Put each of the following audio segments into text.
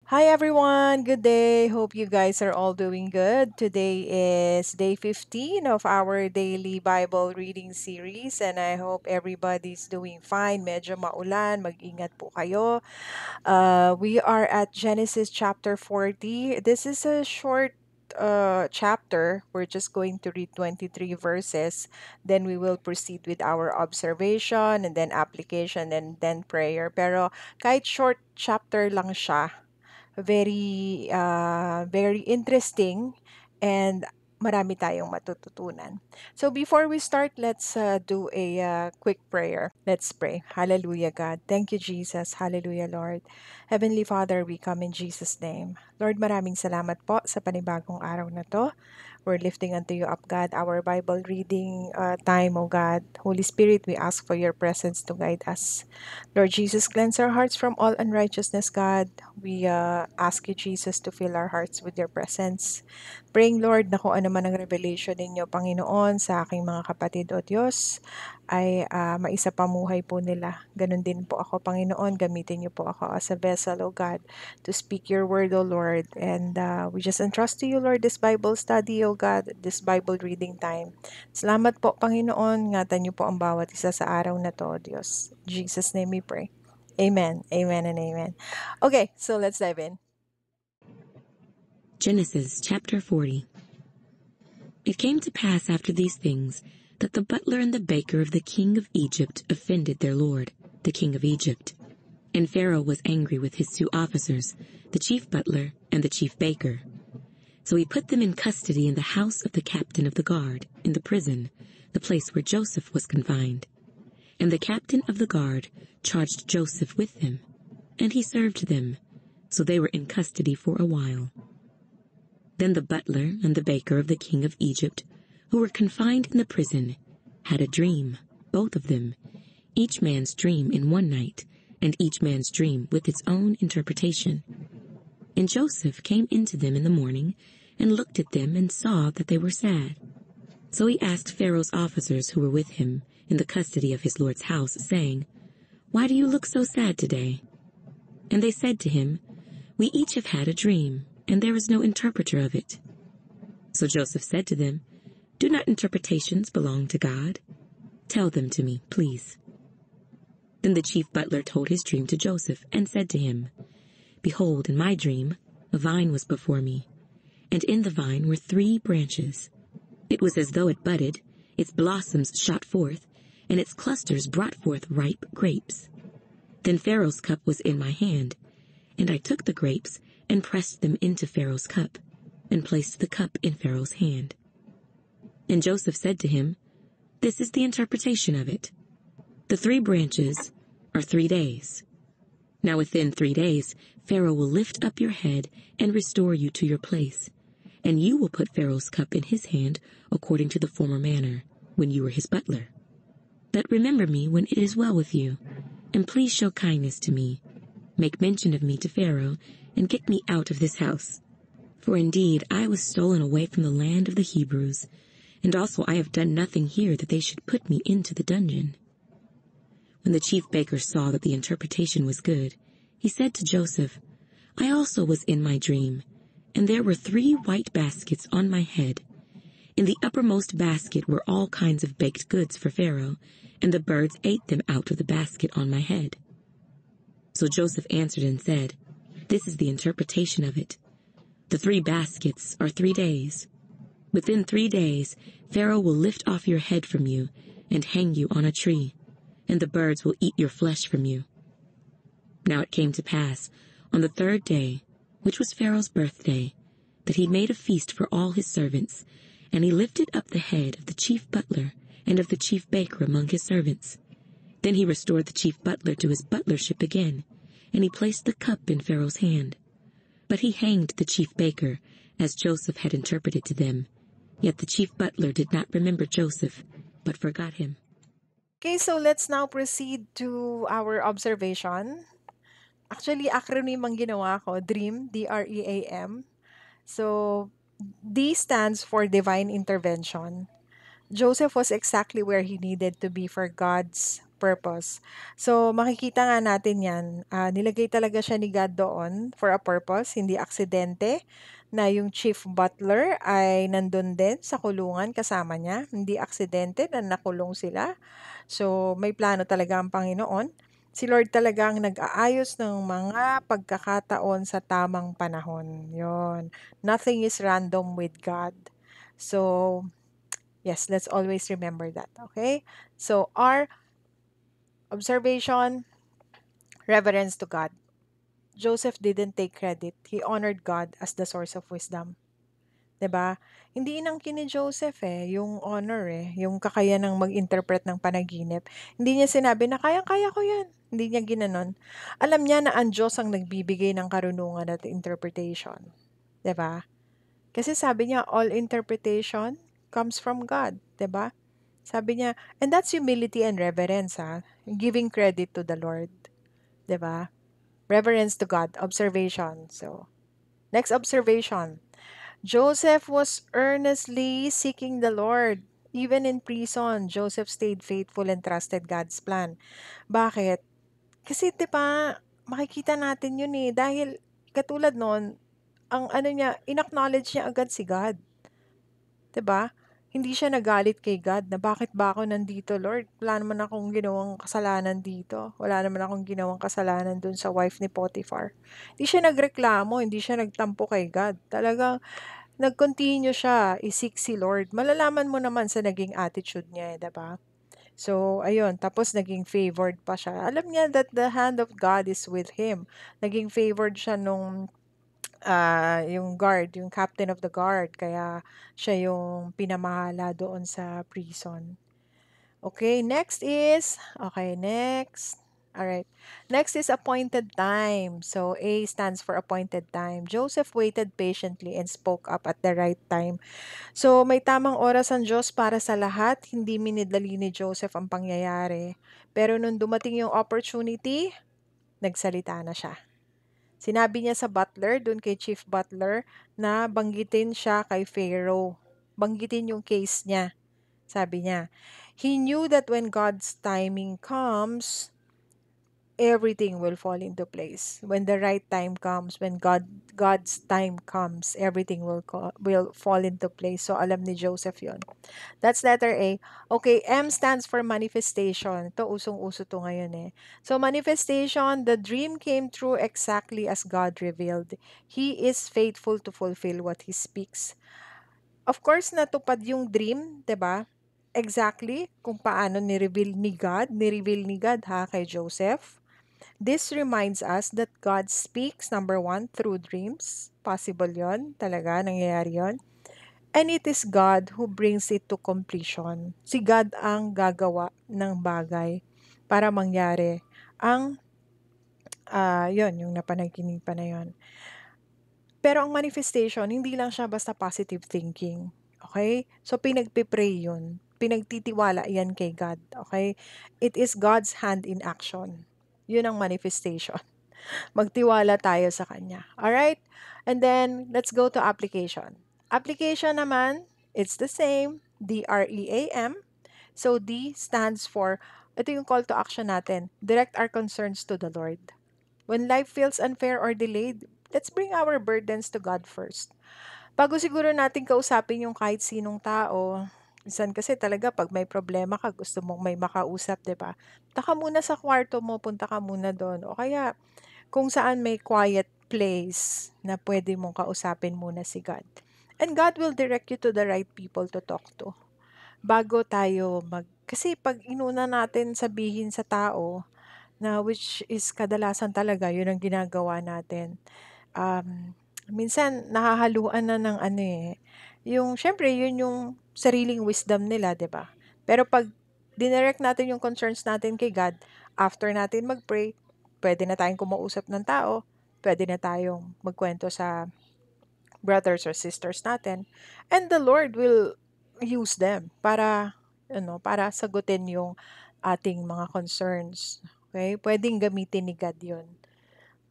Hi everyone, good day. Hope you guys are all doing good. Today is day 15 of our daily Bible reading series and I hope everybody's doing fine. Medyo maulan, mag-ingat po kayo. We are at Genesis chapter 40. This is a short chapter. We're just going to read 23 verses. Then we will proceed with our observation and then application and then prayer. Pero kahit short chapter lang siya, very interesting and marami tayong matututunan. So before we start, let's do a quick prayer. Let's pray. Hallelujah, God. Thank you, Jesus. Hallelujah, Lord. Heavenly Father, we come in Jesus' name. Lord, maraming salamat po sa panibagong araw na to. We're lifting unto you up, God, our Bible reading time, O God. Holy Spirit, we ask for your presence to guide us. Lord Jesus, cleanse our hearts from all unrighteousness, God. We ask you, Jesus, to fill our hearts with your presence. Praying, Lord, na kung ano man ang revelation ninyo, Panginoon, sa aking mga kapatid o Diyos, ay maisapamuhay po nila. Ganon din po ako, Panginoon. Gamitin niyo po ako as a vessel, O God, to speak your word, O Lord. And we just entrust to you, Lord, this Bible study, O God, this Bible reading time. Salamat po, Panginoon. Ingatan niyo po ang bawat isa sa araw na to, Diyos. In Jesus' name we pray. Amen. Amen and amen. Okay, so let's dive in. Genesis chapter 40. It came to pass after these things that the butler and the baker of the king of Egypt offended their lord, the king of Egypt. And Pharaoh was angry with his 2 officers, the chief butler and the chief baker. So he put them in custody in the house of the captain of the guard, in the prison, the place where Joseph was confined. And the captain of the guard charged Joseph with them, and he served them, so they were in custody for a while. Then the butler and the baker of the king of Egypt, who were confined in the prison, had a dream, both of them, each man's dream in one night, and each man's dream with its own interpretation. And Joseph came into them in the morning, and looked at them, and saw that they were sad. So he asked Pharaoh's officers who were with him in the custody of his lord's house, saying, "Why do you look so sad today?" And they said to him, "We each have had a dream, and there is no interpreter of it." So Joseph said to them, "Do not interpretations belong to God? Tell them to me, please." Then the chief butler told his dream to Joseph, and said to him, "Behold, in my dream, a vine was before me, and in the vine were 3 branches. It was as though it budded, its blossoms shot forth, and its clusters brought forth ripe grapes. Then Pharaoh's cup was in my hand, and I took the grapes and pressed them into Pharaoh's cup, and placed the cup in Pharaoh's hand." And Joseph said to him, "This is the interpretation of it. The 3 branches are 3 days. Now within 3 days Pharaoh will lift up your head and restore you to your place, and you will put Pharaoh's cup in his hand according to the former manner, when you were his butler. But remember me when it is well with you, and please show kindness to me. Make mention of me to Pharaoh, and get me out of this house. For indeed I was stolen away from the land of the Hebrews, and also I have done nothing here that they should put me into the dungeon." When the chief baker saw that the interpretation was good, he said to Joseph, "I also was in my dream, and there were 3 white baskets on my head. In the uppermost basket were all kinds of baked goods for Pharaoh, and the birds ate them out of the basket on my head." So Joseph answered and said, "This is the interpretation of it. The 3 baskets are 3 days. Within 3 days Pharaoh will lift off your head from you and hang you on a tree, and the birds will eat your flesh from you." Now it came to pass, on the 3rd day, which was Pharaoh's birthday, that he made a feast for all his servants, and he lifted up the head of the chief butler and of the chief baker among his servants. Then he restored the chief butler to his butlership again, and he placed the cup in Pharaoh's hand. But he hanged the chief baker, as Joseph had interpreted to them. Yet the chief butler did not remember Joseph, but forgot him. Okay, so let's now proceed to our observation. Actually, acronym ang ginawa ko, DREAM, D-R-E-A-M. So, D stands for divine intervention. Joseph was exactly where he needed to be for God's purpose. So, makikita nga natin yan. Nilagay talaga siya ni God doon for a purpose, hindi aksidente na yung chief butler ay nandun din sa kulungan kasama niya. Hindi aksidente na nakulong sila. So, may plano talaga ang Panginoon. Si Lord talagang nag-aayos ng mga pagkakataon sa tamang panahon. Yon. Nothing is random with God. So, yes, let's always remember that. Okay? So, our observation, reverence to God. Joseph didn't take credit. He honored God as the source of wisdom. 'Di ba? Hindi inangkin ni Joseph yung honor yung kakayanang mag-interpret ng panaginip. Hindi niya sinabi na kayang-kaya ko 'yan. Hindi niya ginanon. Alam niya na ang Diyos ang nagbibigay ng karunungan at interpretation. 'Di ba? Kasi sabi niya all interpretation comes from God, 'di ba? Sabi niya, and that's humility and reverence, giving credit to the Lord, 'di ba? Reverence to God, observation. So, next observation. Joseph was earnestly seeking the Lord. Even in prison, Joseph stayed faithful and trusted God's plan. Bakit? Kasi 'di ba, makikita natin 'yun dahil katulad noon, ang ano niya, inacknowledge niya agad si God, 'di ba? Hindi siya nagalit kay God na bakit ba ako nandito, Lord? Wala naman akong ginawang kasalanan dito. Wala naman akong ginawang kasalanan dun sa wife ni Potiphar. Hindi siya nagreklamo, hindi siya nagtampo kay God. Talagang nag-continue siya, isik si Lord. Malalaman mo naman sa naging attitude niya, 'di ba? So, ayun, tapos naging favored pa siya. Alam niya that the hand of God is with him. Naging favored siya nung yung guard, yung captain of the guard, kaya siya yung pinamahala doon sa prison. Okay, next. All right. Next is appointed time. So A stands for appointed time. Joseph waited patiently and spoke up at the right time. So may tamang oras ang Diyos para sa lahat. Hindi minidali ni Joseph ang pangyayari. Pero nung dumating yung opportunity, nagsalita na siya. Sinabi niya sa butler, dun kay chief butler, na banggitin siya kay Pharaoh. Banggitin yung case niya. Sabi niya, he knew that when God's timing comes, everything will fall into place. When the right time comes, when God's time comes, everything will fall into place. So alam ni Joseph 'yon. That's letter A. Okay, M stands for manifestation. Ito usong-uso to ngayon So manifestation, the dream came true exactly as God revealed. He is faithful to fulfill what he speaks. Of course, natupad yung dream, 'di ba? Exactly kung paano ni-reveal ni God kay Joseph. This reminds us that God speaks, number one, through dreams. Possible yon, talaga, nangyayari yon. And it is God who brings it to completion. Si God ang gagawa ng bagay para mangyari ang, yon, yung napanaginipan na yon. Pero ang manifestation, hindi lang siya basta positive thinking. Okay? So, pinagpipray yun. Pinagtitiwala yan kay God. Okay? It is God's hand in action. Yun ang manifestation. Magtiwala tayo sa Kanya. Alright? And then, let's go to application. Application naman, it's the same. DREAM. So, D stands for, ito yung call to action natin, direct our concerns to the Lord. When life feels unfair or delayed, let's bring our burdens to God first. Bago siguro natin kausapin yung kahit sinong tao, minsan kasi talaga pag may problema ka, gusto mong may makausap, 'di ba? Punta ka muna sa kwarto mo, punta ka muna doon. O kaya kung saan may quiet place na pwede mong kausapin muna si God. And God will direct you to the right people to talk to. Bago tayo kasi pag inuna natin sabihin sa tao, na which is kadalasan talaga yun ang ginagawa natin. Minsan nahahaluan na ng ano yung siyempre yun yung sariling wisdom nila, 'di ba? Pero pag dinirect natin yung concerns natin kay God, after natin mag-pray, pwede na tayong kumausap ng tao, pwede na tayong magkwento sa brothers or sisters natin, and the Lord will use them para para sagutin yung ating mga concerns. Okay? Pwedeng gamitin ni God 'yun.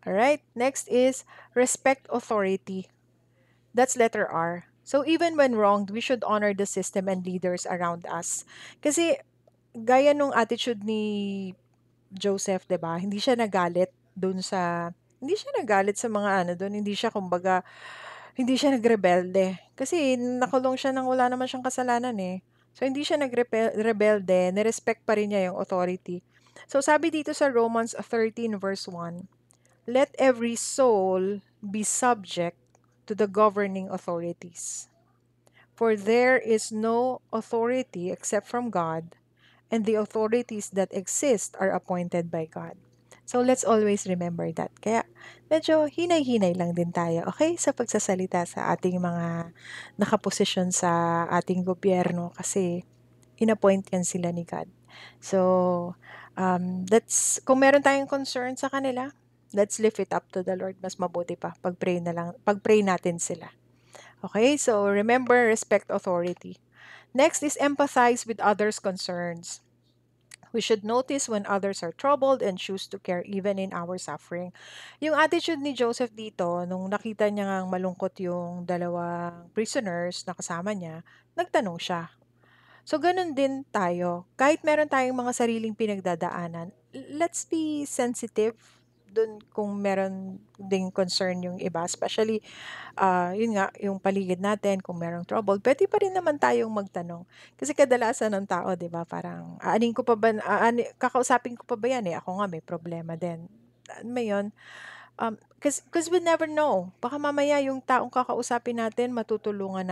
Alright? Next is respect authority. That's letter R. So even when wronged, we should honor the system and leaders around us. Kasi gaya nung attitude ni Joseph, 'di ba? Hindi siya nagalit sa mga ano do'n, hindi siya kumbaga hindi siya nagrebelde. Kasi nakulong siya ng wala naman siyang kasalanan, eh. So, hindi siya rebelde, nirespect pa rin niya yung authority. So, sabi dito sa Romans 13 verse 1, "Let every soul be subject to the governing authorities. For there is no authority except from God, and the authorities that exist are appointed by God." So let's always remember that. Kaya medyo hinay-hinay lang din tayo, okay? Sa pagsasalita sa ating mga nakaposisyon sa ating gobyerno kasi inappoint yan sila ni God. So, kung meron tayong concern sa kanila, let's lift it up to the Lord. Mas mabuti pa, pag-pray natin sila. Okay? So, remember, respect authority. Next is empathize with others' concerns. We should notice when others are troubled and choose to care even in our suffering. Yung attitude ni Joseph dito, nung nakita niya ngang malungkot yung dalawang prisoners na kasama niya, nagtanong siya. So, ganun din tayo. Kahit meron tayong mga sariling pinagdadaanan, let's be sensitive dun kung meron ding concern yung iba. Especially, yun nga, yung paligid natin, kung merong trouble, pwede pa rin naman tayong magtanong. Kasi kadalasan ng tao, di ba, parang, kakausapin ko pa ba yan eh? Ako nga may problema din. Ano mo yun? Because we never know. Baka mamaya yung taong kakausapin natin, matutulungan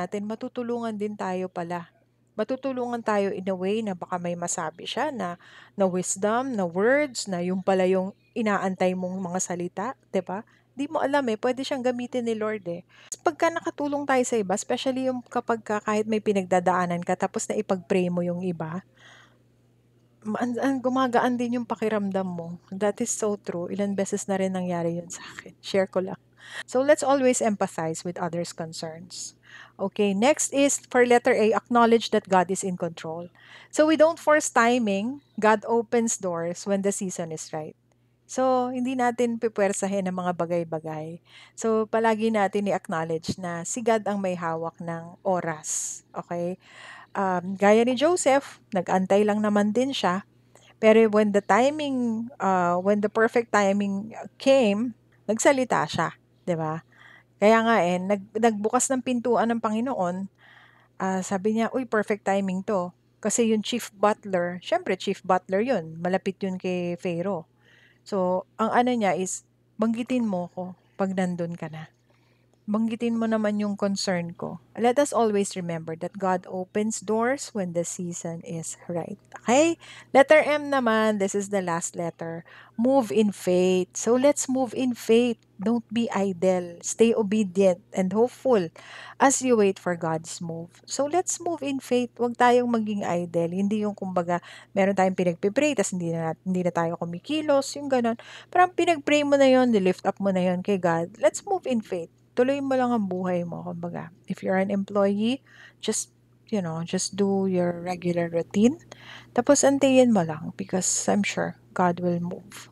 din tayo pala. Matutulungan tayo in a way na baka may masabi siya na wisdom, na words, na yung pala yung inaantay mong mga salita, 'di ba? Di mo alam eh, pwede siyang gamitin ni Lord eh. Pagka nakatulong tayo sa iba, especially yung kapag kahit may pinagdadaanan ka tapos na ipag-pray mo yung iba, gumagaan din yung pakiramdam mo. That is so true. Ilan beses na rin nangyari yun sa akin. Share ko lang. So let's always empathize with others' concerns. Okay, next is for letter A, acknowledge that God is in control. So we don't force timing. God opens doors when the season is right. So, hindi natin pipwersahin ang mga bagay-bagay. So, palagi natin i-acknowledge na si God ang may hawak ng oras. Okay? Gaya ni Joseph, nag-antay lang naman din siya. Pero when the perfect timing came, nagsalita siya, 'di ba? Kaya nga eh, nagbukas ng pintuan ng Panginoon, sabi niya, uy, perfect timing to. Kasi yung chief butler, syempre chief butler yun, malapit yun kay Pharaoh. So, ang ano niya is, banggitin mo ko pag nandun ka na. Banggitin mo naman yung concern ko. Let us always remember that God opens doors when the season is right. Okay? Letter M naman, this is the last letter. Move in faith. So let's move in faith. Don't be idle. Stay obedient and hopeful as you wait for God's move. So let's move in faith. Huwag tayong maging idle. Hindi yung kumbaga, meron tayong pinagpipray, tapos hindi na tayo kumikilos, yung ganon. Parang pinagpray mo na yon, lift up mo na yon kay God. Let's move in faith. Tuloy mo lang ang buhay mo. Kumbaga, if you're an employee, just, just do your regular routine. Tapos, antayin mo lang because I'm sure God will move.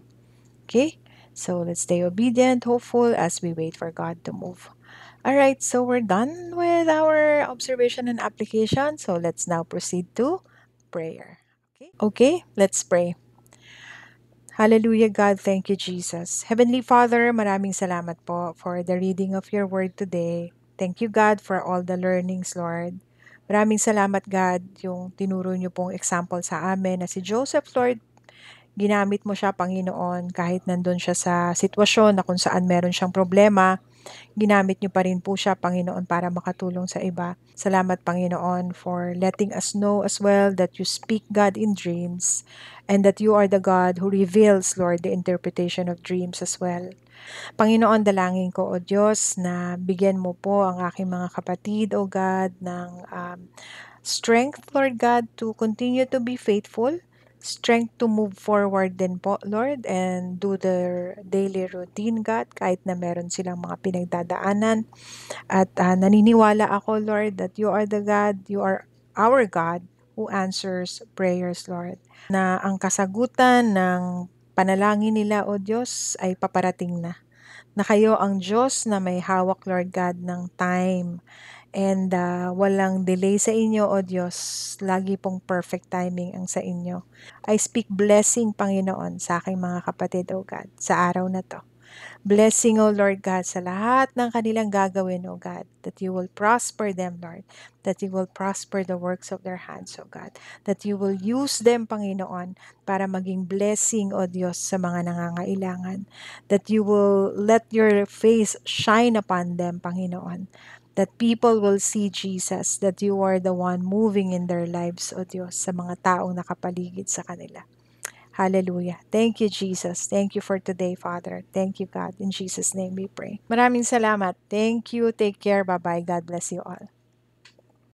Okay? So, let's stay obedient, hopeful as we wait for God to move. Alright, so we're done with our observation and application. So, let's now proceed to prayer. Okay, let's pray. Hallelujah, God. Thank you, Jesus. Heavenly Father, maraming salamat po for the reading of your word today. Thank you, God, for all the learnings, Lord. Maraming salamat, God, yung tinuro niyo pong example sa amin na si Joseph, Lord. Ginamit mo siya, Panginoon, kahit nandun siya sa sitwasyon na kung saan meron siyang problema. Ginamit niyo pa rin po siya, Panginoon, para makatulong sa iba. Salamat, Panginoon, for letting us know as well that you speak, God, in dreams and that you are the God who reveals, Lord, the interpretation of dreams as well. Panginoon, dalangin ko, O Diyos, na bigyan mo po ang aking mga kapatid, O God, ng strength, Lord God, to continue to be faithful, strength to move forward din po, Lord, and do their daily routine, God, kahit na meron silang mga pinagdadaanan. At naniniwala ako, Lord, that you are the God, you are our God who answers prayers, Lord. Na ang kasagutan ng panalangin nila, O Diyos, ay paparating na. na kayo ang Diyos na may hawak, Lord God, ng time. And walang delay sa inyo, O Diyos. Lagi pong perfect timing ang sa inyo. I speak blessing, Panginoon, sa aking mga kapatid, O God, sa araw na to. Blessing, O Lord God, sa lahat ng kanilang gagawin, O God, that you will prosper them, Lord, that you will prosper the works of their hands, O God, that you will use them, Panginoon, para maging blessing, O Diyos, sa mga nangangailangan, that you will let your face shine upon them, Panginoon, that people will see Jesus, that you are the one moving in their lives, O Diyos, sa mga taong nakapaligid sa kanila. Hallelujah. Thank you, Jesus. Thank you for today, Father. Thank you, God. In Jesus' name we pray. Maraming salamat. Thank you. Take care. Bye-bye. God bless you all.